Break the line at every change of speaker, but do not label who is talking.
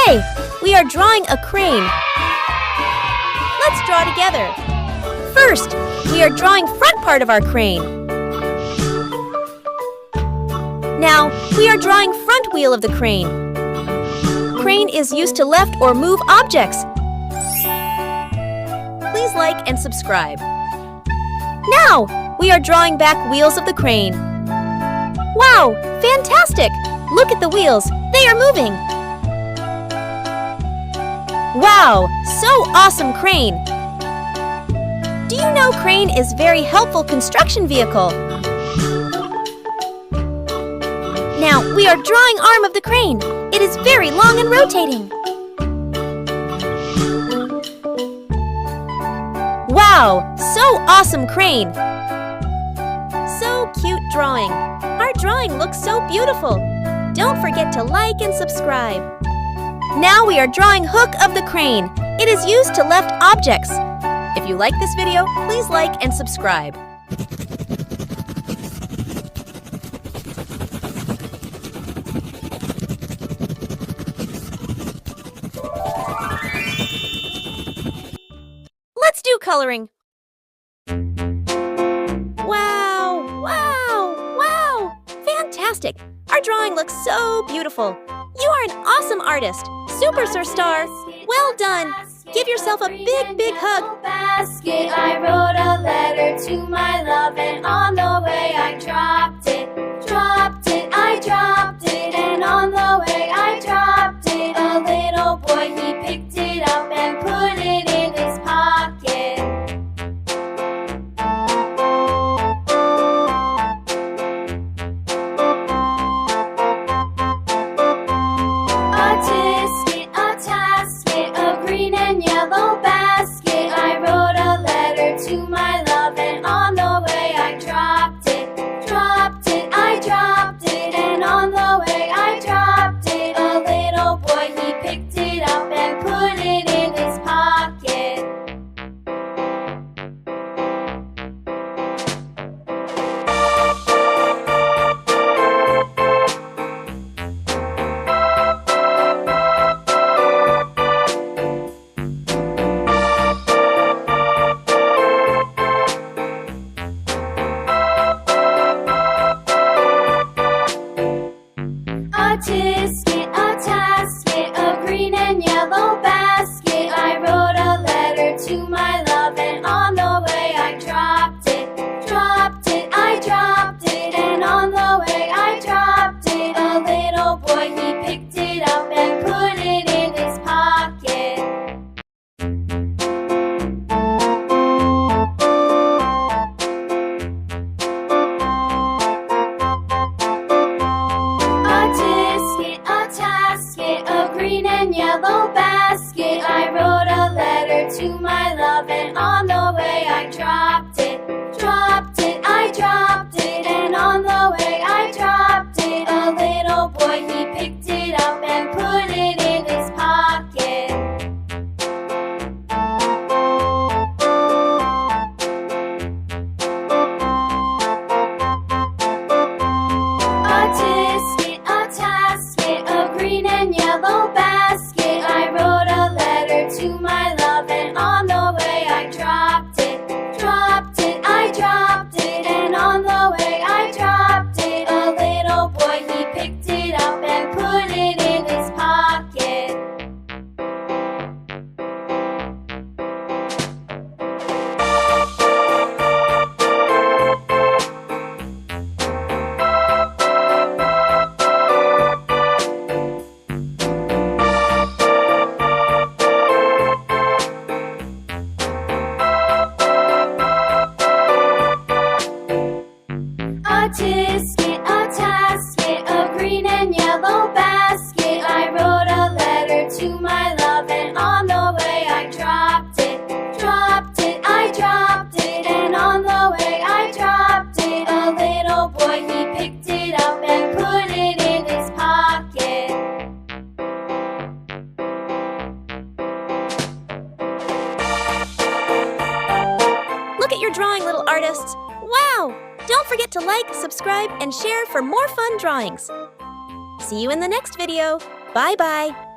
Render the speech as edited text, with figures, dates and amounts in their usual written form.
Today, we are drawing a crane. Let's draw together. First, we are drawing front part of our crane. Now, we are drawing front wheel of the crane. Crane is used to lift or move objects. Please like and subscribe. Now, we are drawing back wheels of the crane. Wow, fantastic! Look at the wheels, they are moving. Wow, so awesome crane! Do you know crane is very helpful construction vehicle? Now, we are drawing arm of the crane. It is very long and rotating. Wow, so awesome crane! So cute drawing. Our drawing looks so beautiful. Don't forget to like and subscribe. Now we are drawing hook of the crane. It is used to lift objects. If you like this video, please like and subscribe. Let's do coloring. Wow, wow, wow! Fantastic! Our drawing looks so beautiful. You are an awesome artist. Super Star. Well done. Give yourself a big, big hug.
Basket, I wrote a letter to my love, and on the way I dropped it, I dropped it, and on the way I dropped it. A little boy, he picked it up and put it in his pocket. A tasket, a green and yellow basket. I wrote a letter to my love, and on the way I dropped it, I dropped it, and on the way I dropped it. A little boy, he picked it up and put it in his pocket. A tasket, a green and yellow basket. I wrote a letter to my love, and on the way I dropped it, I dropped it, and on the way I dropped it. A little boy, he picked it up and put it in his pocket. A tasket, a green and yellow basket. I wrote a letter to my love, and on the way I dropped it, I dropped it, and on the way I dropped it. A little boy, he picked it up and put it in his pocket. A tasket, a green and yellow basket. I wrote a letter to my love, and on the way I dropped it, I dropped it, and on the way I dropped it. A little boy, he picked it up and put it in his pocket. A tasket, a green and yellow basket. I wrote a letter to my love, and on the way I dropped it, I dropped it, and on the way I dropped it. A little boy, he picked it up and put it in his pocket.
Look at your drawing, little artists. Wow! Don't forget to like, subscribe, and share for more fun drawings. See you in the next video. Bye-bye.